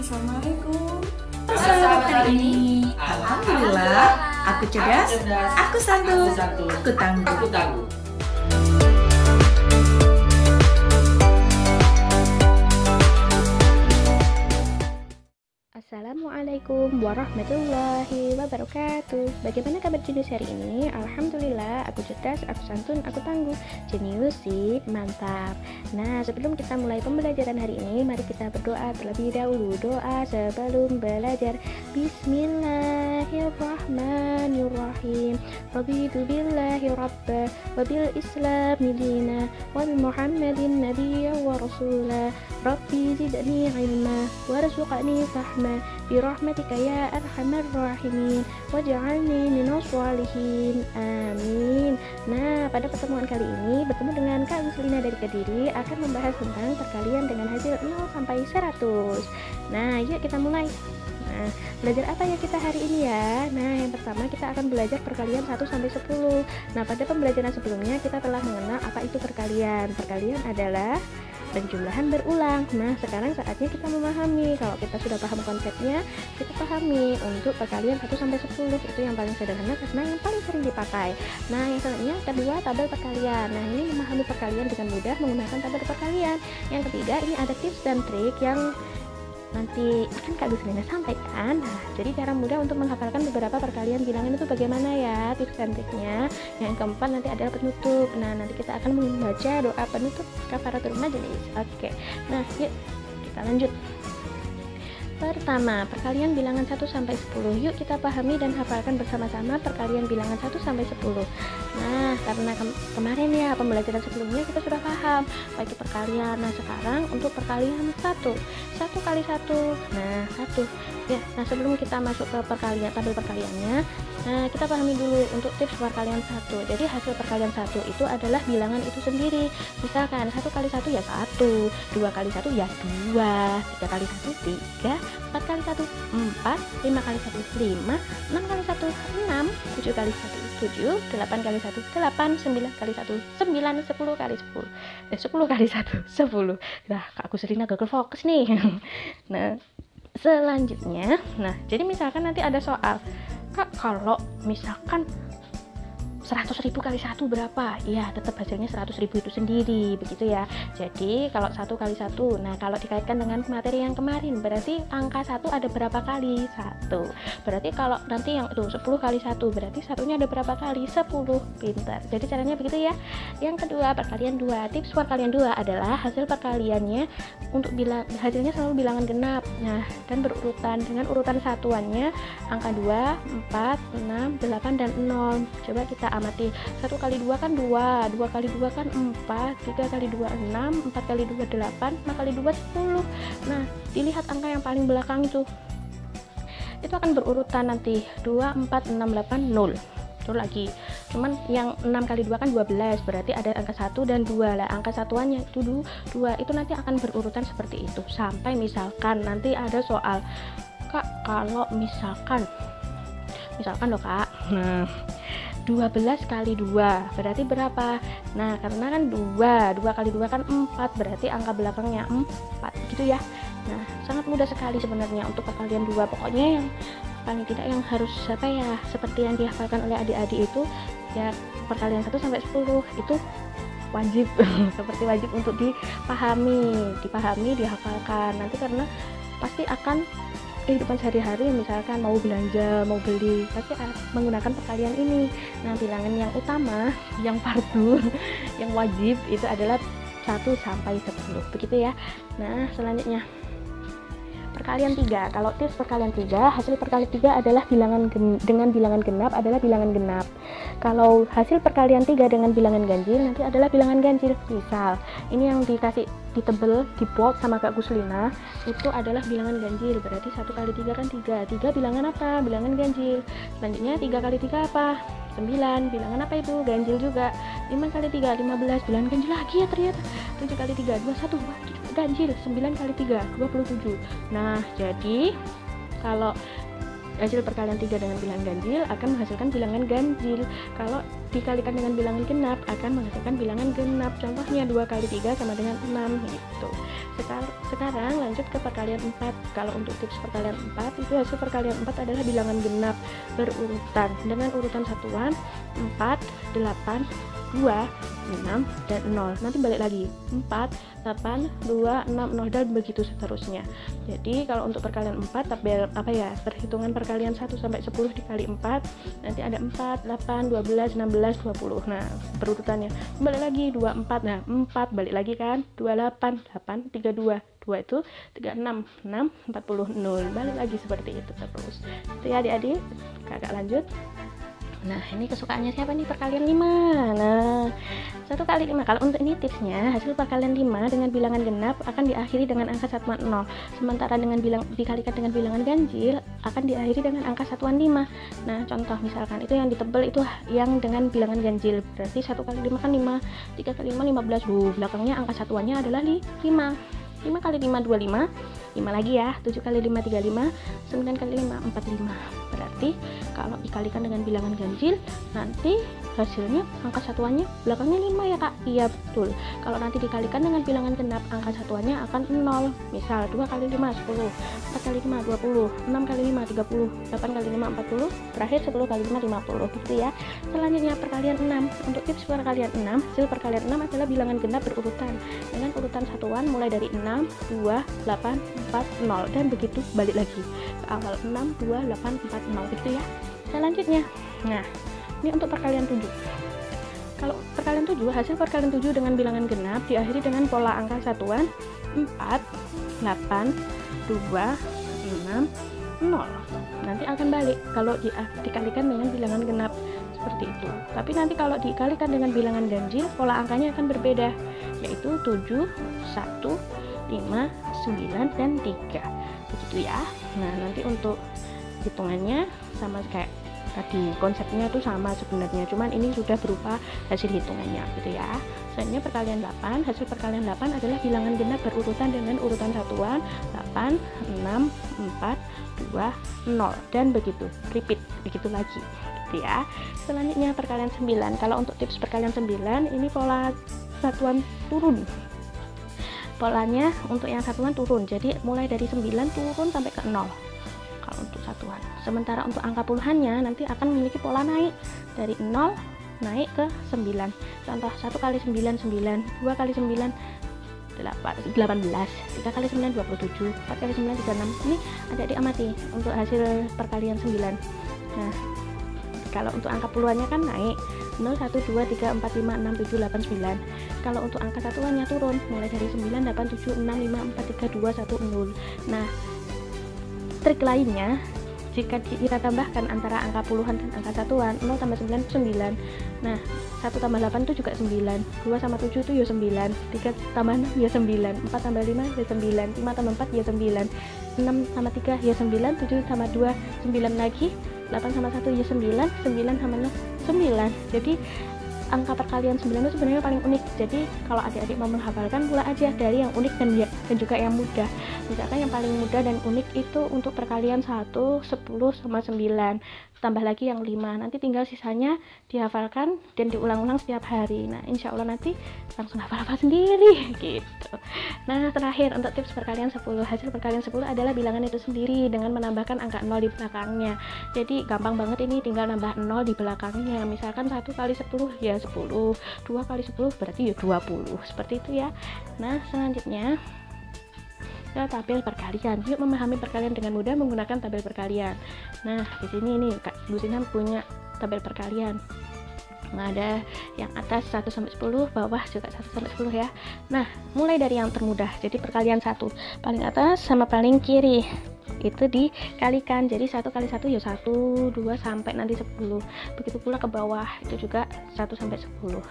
Assalamualaikum. Sahabat Hari ini, alhamdulillah, aku cerdas, aku santun, aku tangguh. Assalamualaikum warahmatullahi wabarakatuh. Bagaimana kabar jenius hari ini? Alhamdulillah, aku cerdas, aku santun, aku tangguh. Jenius sih, mantap. Nah, sebelum kita mulai pembelajaran hari ini, mari kita berdoa terlebih dahulu. Doa sebelum belajar. Bismillahirrahmanirrahim. Raditu billahi rabba wa bil islami dina wa bi muhammadin nabiyya wa rasula. Rabbi zidni ilma warzuqni fahma birahmatika ya arhamar rahimin waj'alni minas sholihin, amin. Nah, pada pertemuan kali ini bertemu dengan Kak Guslina dari Kediri akan membahas tentang perkalian dengan hasil 0 sampai 100. Nah, yuk kita mulai. Nah, belajar apa ya kita hari ini ya? Nah, yang pertama kita akan belajar perkalian 1 sampai 10. Nah, pada pembelajaran sebelumnya kita telah mengenal apa itu perkalian. Perkalian adalah penjumlahan berulang. Nah, sekarang saatnya kita memahami. Kalau kita sudah paham konsepnya, kita pahami untuk perkalian 1 sampai 10 itu yang paling sederhana karena yang paling sering dipakai. Nah, yang selanjutnya kedua, tabel perkalian. Nah, ini memahami perkalian dengan mudah menggunakan tabel perkalian. Yang ketiga, ini ada tips dan trik yang nanti akan Kak Guslina sampaikan. Nah, jadi cara mudah untuk menghafalkan beberapa perkalian bilangan itu bagaimana ya tips dan triknya. Yang keempat nanti adalah penutup. Nah, nanti kita akan membaca doa penutup kafaratul majelis. Oke. Nah, yuk kita lanjut. Pertama, perkalian bilangan 1 sampai 10. Yuk kita pahami dan hafalkan bersama-sama perkalian bilangan 1 sampai 10. Nah, karena kemarin ya pembelajaran sebelumnya kita sudah paham apa itu perkalian. Nah, sekarang untuk perkalian 1 kali 1. Nah, 1. Ya, nah sebelum kita masuk ke perkalian tabel perkaliannya, nah kita pahami dulu untuk tips perkalian 1. Jadi hasil perkalian 1 itu adalah bilangan itu sendiri. Misalkan 1 kali 1 ya 1, 2 kali 1 ya 2, 3 kali 1 3, 4 kali 1 4, 5 kali 1 5, 6 kali 1 6, 7 kali 1 7, 8 kali 1 8, 9 kali 1 9, 10 kali 10 10 kali 1 10. Nah, Kak Guslina gagal fokus nih. Nah, selanjutnya, nah jadi misalkan nanti ada soal, Kak, kalau misalkan 100.000 kali 1 berapa? Ya, tetap hasilnya 100.000 itu sendiri, begitu ya. Jadi, kalau 1 kali 1, nah kalau dikaitkan dengan materi yang kemarin, berarti angka 1 ada berapa kali? 1. Berarti kalau nanti yang itu 10 kali 1, berarti satunya ada berapa kali? 10. Pintar. Jadi caranya begitu ya. Yang kedua, perkalian 2. Tips perkalian 2 adalah hasil perkaliannya untuk hasilnya selalu bilangan genap. Nah, dan berurutan dengan urutan satuannya angka 2, 4, 6, 8 dan 0. Coba kita amati. 1 kali 2 kan 2, 2 kali 2 kan 4, 3 kali 2 6, 4 kali 2 8, 5 kali 2 10. Nah, dilihat angka yang paling belakang itu akan berurutan nanti 2, 4, 6, 8, 0. Itu lagi. Cuman yang 6 kali 2 kan 12, berarti ada angka 1 dan 2 lah. Angka satuannya itu 2, itu nanti akan berurutan seperti itu. Sampai misalkan nanti ada soal, Kak, kalau misalkan loh Kak, nah 12 kali 2 berarti berapa? Nah, karena kan 2 kali 2 kan 4, berarti angka belakangnya 4 gitu ya. Nah, sangat mudah sekali sebenarnya untuk perkalian 2. Pokoknya yang paling tidak yang harus seperti yang dihafalkan oleh adik-adik itu ya perkalian 1 sampai 10 itu wajib seperti wajib untuk dipahami, dihafalkan. Nanti karena pasti akan kehidupan sehari-hari, misalkan mau belanja, mau beli, pasti menggunakan perkalian ini. Nah, bilangan yang utama, yang fardu, yang wajib itu adalah 1 sampai 10. Begitu ya. Nah, selanjutnya perkalian 3. Kalau tips perkalian 3, hasil perkalian 3 adalah dengan bilangan genap adalah bilangan genap. Kalau hasil perkalian 3 dengan bilangan ganjil nanti adalah bilangan ganjil. Misal, ini yang dikasih ditebel di bold sama Kak Guslina itu adalah bilangan ganjil. Berarti 1 kali 3 kan 3. 3 bilangan apa? Bilangan ganjil. Selanjutnya 3 kali 3 apa? 9. Bilangan apa itu? Ganjil juga. 5 kali 3 15. Bilangan ganjil lagi ya ternyata. 7 kali 3 21. Ganjil. 9 kali 3 27. Nah, jadi kalau hasil perkalian 3 dengan bilangan ganjil akan menghasilkan bilangan ganjil. Kalau dikalikan dengan bilangan genap akan menghasilkan bilangan genap. Contohnya 2 kali 3 sama dengan 6 gitu. Sekarang lanjut ke perkalian 4. Kalau untuk tips perkalian 4 itu hasil perkalian 4 adalah bilangan genap berurutan dengan urutan satuan 4, 8, 2, 6, dan 0. Nanti balik lagi 4, 8, 2, 6, 0 dan begitu seterusnya. Jadi kalau untuk perkalian 4 tabel perhitungan perkalian 1 sampai 10 dikali 4 nanti ada 4, 8, 12, 16, 20. Nah, berurutannya balik lagi 24. Nah, 4 balik lagi kan 28, 8, 32. 2 itu 36, 6, 40, 0. Balik lagi seperti itu terus. Itu ya adik-adik. Kakak lanjut. Nah, ini kesukaannya siapa nih? Perkalian 5. Nah, 1 kali 5. Kalau untuk ini tipsnya, hasil perkalian 5 dengan bilangan genap akan diakhiri dengan angka satuan 0. Sementara dengan dikalikan dengan bilangan ganjil akan diakhiri dengan angka satuan 5. Nah, contoh misalkan itu yang ditebel itu yang dengan bilangan ganjil. Berarti 1 kali 5 kan 5. 3 kali 5 15. Belakangnya angka satuannya adalah 5. 5 kali 5 25. 5 lagi ya. 7 kali 5 35. 9 kali 5 45. Berarti kalau dikalikan dengan bilangan ganjil nanti hasilnya angka satuannya belakangnya 5 ya Kak. Iya betul. Kalau nanti dikalikan dengan bilangan genap angka satuannya akan 0. Misal 2 kali 5 10, 4 kali 5 20, 6 kali 5 30, 8 kali 5 40, terakhir 10 kali 5 50 gitu ya. Selanjutnya perkalian 6. Untuk tips perkalian 6, hasil perkalian 6 adalah bilangan genap berurutan dengan urutan satuan mulai dari 6, 2, 8, 4, 0 dan begitu balik lagi ke awal 6, 2, 8, 4, 0 gitu ya. Selanjutnya, nah ini untuk perkalian 7. Kalau perkalian 7, hasil perkalian 7 dengan bilangan genap diakhiri dengan pola angka satuan 4, 8, 2, 6, 0. Nanti akan balik kalau dikalikan dengan bilangan genap seperti itu. Tapi nanti kalau dikalikan dengan bilangan ganjil, pola angkanya akan berbeda, yaitu 7, 1, 5, 9, dan 3. Begitu ya. Nah, nanti untuk hitungannya sama kayak tadi, konsepnya tuh sama sebenarnya, cuman ini sudah berupa hasil hitungannya gitu ya. Selanjutnya perkalian 8. Hasil perkalian 8 adalah bilangan genap berurutan dengan urutan satuan 8, 6, 4, 2, 0 dan begitu, repeat begitu lagi gitu ya. Selanjutnya perkalian 9. Kalau untuk tips perkalian 9 ini pola satuan turun. Polanya untuk yang satuan turun, jadi mulai dari 9 turun sampai ke 0 kalau untuk satuan. Sementara untuk angka puluhannya nanti akan memiliki pola naik dari 0 naik ke 9. Contoh 1 kali 9 9, 2 kali 9 18, 3 kali 9 27, 4 kali 9 36. Ini adik-adik amati untuk hasil perkalian 9. Nah, kalau untuk angka puluhannya kan naik 0, 1, 2, 3, 4, 5, 6, 7, 8, 9. Kalau untuk angka satuannya turun mulai dari 9, 8, 7, 6, 5, 4, 3, 2, 1, 0. Nah, trik lainnya jika kita tambahkan antara angka puluhan dan angka satuan, 0 tambah 9 itu 9. Nah, 1 tambah 8 itu juga 9, 2 sama 7 itu ya 9, 3 tambah 6 ya 9, 4 tambah 5 ya 9, 5 tambah 4 ya 9, 6 sama 3 ya 9, 7 sama 2 9 lagi, 8 sama 1 ya 9, 9 sama 0 9. Jadi angka perkalian 9 itu sebenarnya paling unik. Jadi kalau adik-adik mau menghafalkan, mulai aja dari yang unik dan juga yang mudah. Misalkan yang paling mudah dan unik itu untuk perkalian 1, 10 sama 9. Tambah lagi yang 5. Nanti tinggal sisanya dihafalkan dan diulang-ulang setiap hari. Nah, insya Allah nanti langsung hafal-hafal sendiri gitu. Nah, terakhir untuk tips perkalian 10. Hasil perkalian 10 adalah bilangan itu sendiri dengan menambahkan angka 0 di belakangnya. Jadi gampang banget ini, tinggal nambah 0 di belakangnya. Misalkan 1 kali 10 ya 10, 2 kali 10 berarti ya 20. Seperti itu ya. Nah, selanjutnya ke tabel perkalian. Yuk memahami perkalian dengan mudah menggunakan tabel perkalian. Nah, di sini nih Kak Lucinta punya tabel perkalian. Nah, ada yang atas 1 sampai 10, bawah juga 1 sampai 10 ya. Nah, mulai dari yang termudah. Jadi perkalian 1, paling atas sama paling kiri itu dikalikan. Jadi 1 kali 1 ya 1, 2 sampai nanti 10. Begitu pula ke bawah itu juga 1 sampai 10.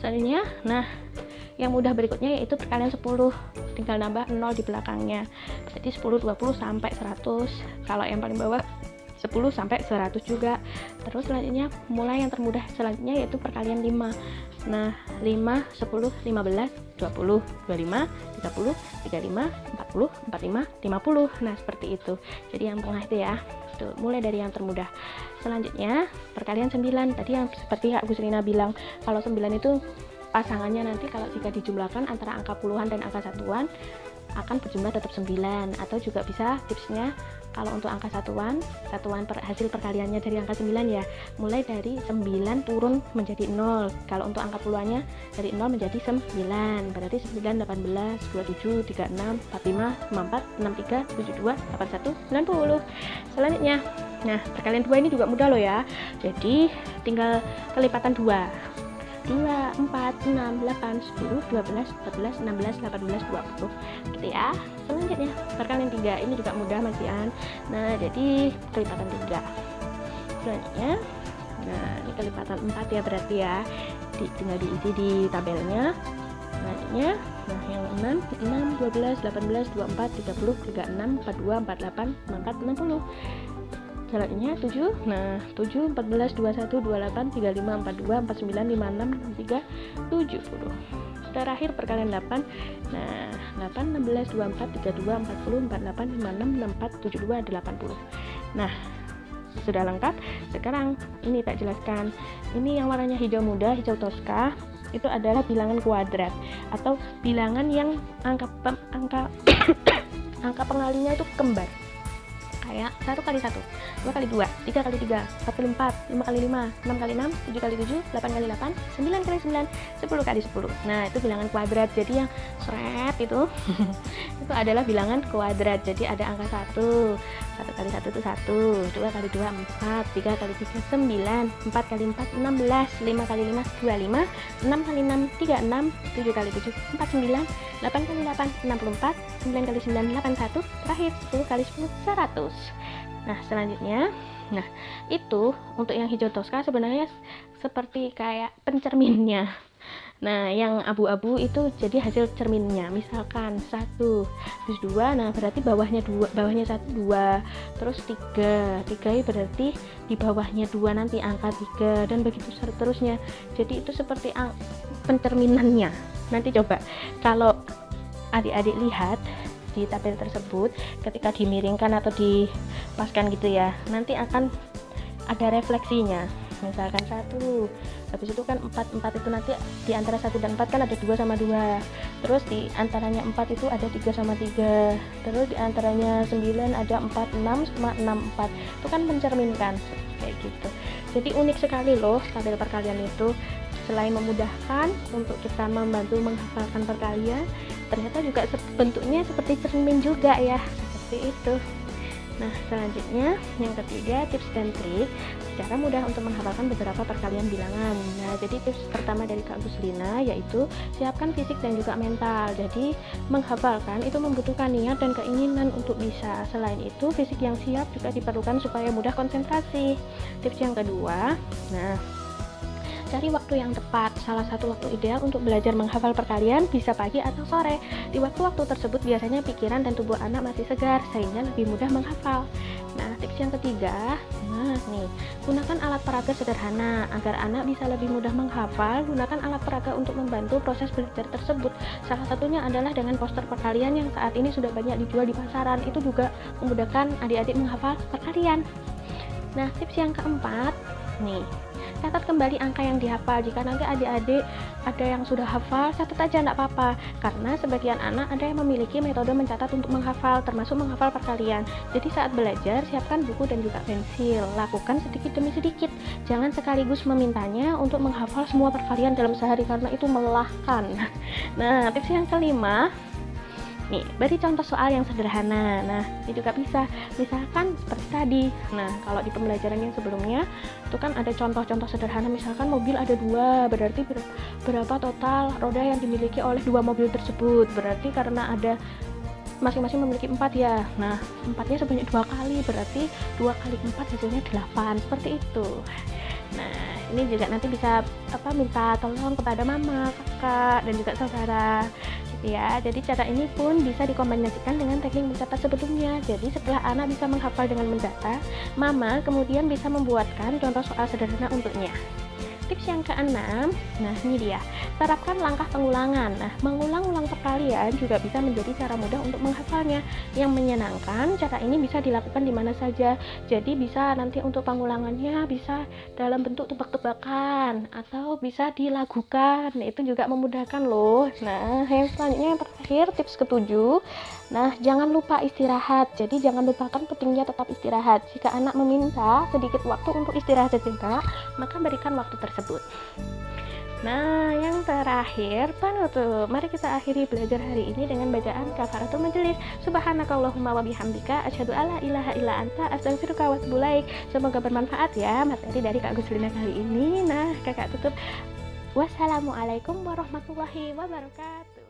Selanjutnya, nah yang mudah berikutnya yaitu perkalian 10, tinggal nambah 0 di belakangnya. Jadi 10, 20 sampai 100. Kalau yang paling bawah 10 sampai 100 juga. Terus selanjutnya mulai yang termudah selanjutnya yaitu perkalian 5. Nah, 5, 10, 15, 20, 25, 30, 35, 40, 40, 45, 50. Nah, seperti itu. Jadi yang tengah itu ya. Tuh, mulai dari yang termudah. Selanjutnya, perkalian 9. Tadi yang seperti Kak Gusrina bilang, kalau 9 itu pasangannya nanti kalau jika dijumlahkan antara angka puluhan dan angka satuan akan berjumlah tetap 9. Atau juga bisa tipsnya kalau untuk angka satuan hasil perkaliannya dari angka 9 ya, mulai dari 9 turun menjadi 0. Kalau untuk angka puluhannya dari 0 menjadi 9. Berarti 9, 18, 27, 36, 45, 54, 63, 72, 81, 90. Selanjutnya, nah perkalian 2 ini juga mudah loh ya. Jadi tinggal kelipatan 2. 2, 4, 6, 8, 10, 12, 14, 16, 18, 20 gitu ya. Selanjutnya perkalian 3 ini juga mudah Mas Ian. Nah, jadi kelipatan 3. Selanjutnya, nah ini kelipatan 4 ya berarti ya. Tinggal diisi di tabelnya. Selanjutnya, nah yang 6, 12, 18, 24, 30, 36, 42, 48, 54, 60. Selanjutnya 7, nah 7, 14, 21, 28, 35, 42, 49, 56, 63, 70. Terakhir perkalian 8, nah 8, 16, 24, 32, 40, 48, 56, 64, 72, 80. Nah, sudah lengkap. Sekarang ini tak jelaskan. Ini yang warnanya hijau muda, hijau toska, itu adalah bilangan kuadrat atau bilangan yang angka angka pengalinya itu kembar. Kayak 1 kali 1, 2 kali 2, 3 kali 3, 4 kali 4, 5 kali 5, 6 kali 6, 7 kali 7, 8 kali 8, 9 kali 9, 10 kali 10. Nah, itu bilangan kuadrat. Jadi yang seret itu itu adalah bilangan kuadrat. Jadi ada angka 1. 1 kali 1 itu 1, 2 kali 2 4, 3 kali 3 9, 4 kali 4 16, 5 kali 5 25, 6 kali 6 36, 7 kali 7 49, 8 kali 8 64, 9 kali 9 81, terakhir 10 kali 10 100. Nah, selanjutnya, nah itu untuk yang hijau toska sebenarnya seperti kayak pencerminnya. Nah, yang abu-abu itu jadi hasil cerminnya. Misalkan 1, terus 2, nah berarti bawahnya 2, bawahnya 1 2, terus 3 berarti di bawahnya 2 nanti angka 3 dan begitu seterusnya. Jadi itu seperti pencerminannya. Nanti coba kalau adik-adik lihat di tabel tersebut ketika dimiringkan atau dipaskan gitu ya, nanti akan ada refleksinya. Misalkan 1, habis itu kan 4 itu nanti di antara 1 dan 4 kan ada 2 sama 2, terus di antaranya 4 itu ada 3 sama 3, terus di antaranya 9 ada 4 6 sama 6 4. Itu kan mencerminkan kayak gitu. Jadi unik sekali loh tabel perkalian itu. Selain memudahkan untuk kita membantu menghafalkan perkalian, ternyata juga bentuknya seperti cermin juga ya, seperti itu. Nah, selanjutnya yang ketiga, tips dan trik cara mudah untuk menghafalkan beberapa perkalian bilangan. Nah, jadi tips pertama dari Kak Guslina yaitu siapkan fisik dan juga mental. Jadi menghafalkan itu membutuhkan niat dan keinginan untuk bisa. Selain itu, fisik yang siap juga diperlukan supaya mudah konsentrasi. Tips yang kedua, nah cari waktu yang tepat. Salah satu waktu ideal untuk belajar menghafal perkalian bisa pagi atau sore. Di waktu-waktu tersebut biasanya pikiran dan tubuh anak masih segar sehingga lebih mudah menghafal. Nah, tips yang ketiga, nah nih, gunakan alat peraga sederhana agar anak bisa lebih mudah menghafal. Gunakan alat peraga untuk membantu proses belajar tersebut. Salah satunya adalah dengan poster perkalian yang saat ini sudah banyak dijual di pasaran. Itu juga memudahkan adik-adik menghafal perkalian. Nah, tips yang keempat, nih, catat kembali angka yang dihafal. Jika nanti adik-adik ada yang sudah hafal, catat aja enggak apa-apa, karena sebagian anak ada yang memiliki metode mencatat untuk menghafal, termasuk menghafal perkalian. Jadi saat belajar, siapkan buku dan juga pensil. Lakukan sedikit demi sedikit. Jangan sekaligus memintanya untuk menghafal semua perkalian dalam sehari, karena itu melelahkan. Nah, tips yang kelima, nih, beri contoh soal yang sederhana. Nah, ini juga bisa. Misalkan seperti tadi. Nah, kalau di pembelajaran yang sebelumnya itu kan ada contoh-contoh sederhana. Misalkan mobil ada 2, berarti berapa total roda yang dimiliki oleh 2 mobil tersebut. Berarti karena ada masing-masing memiliki 4 ya. Nah, 4-nya sebanyak 2 kali, berarti 2 kali 4 hasilnya 8. Seperti itu. Nah, ini juga nanti bisa minta tolong kepada mama, kakak, dan juga saudara. Ya, jadi cara ini pun bisa dikombinasikan dengan teknik mencatat sebelumnya. Jadi setelah anak bisa menghafal dengan mendata, mama kemudian bisa membuatkan contoh soal sederhana untuknya. tips yang keenam, nah ini dia, terapkan langkah pengulangan. Nah, mengulang-ulang perkalian juga bisa menjadi cara mudah untuk menghafalnya. Yang menyenangkan, cara ini bisa dilakukan di mana saja. Jadi bisa nanti untuk pengulangannya bisa dalam bentuk tebak-tebakan atau bisa dilagukan. Nah, itu juga memudahkan loh. Nah, yang selanjutnya yang terakhir, tips ketujuh. Nah, jangan lupa istirahat. Jadi jangan lupakan pentingnya tetap istirahat. Jika anak meminta sedikit waktu untuk istirahat sejenak, maka berikan waktu tersebut. Nah, yang terakhir, penutup. Mari kita akhiri belajar hari ini dengan bacaan kafaratul majelis. Subhanakallahumma wa bihamdika asyhadu alla ilaha illa anta astaghfiruka wa atubu ilaik. Semoga bermanfaat ya materi dari Kak Guslina kali ini. Nah, Kakak tutup. Wassalamualaikum warahmatullahi wabarakatuh.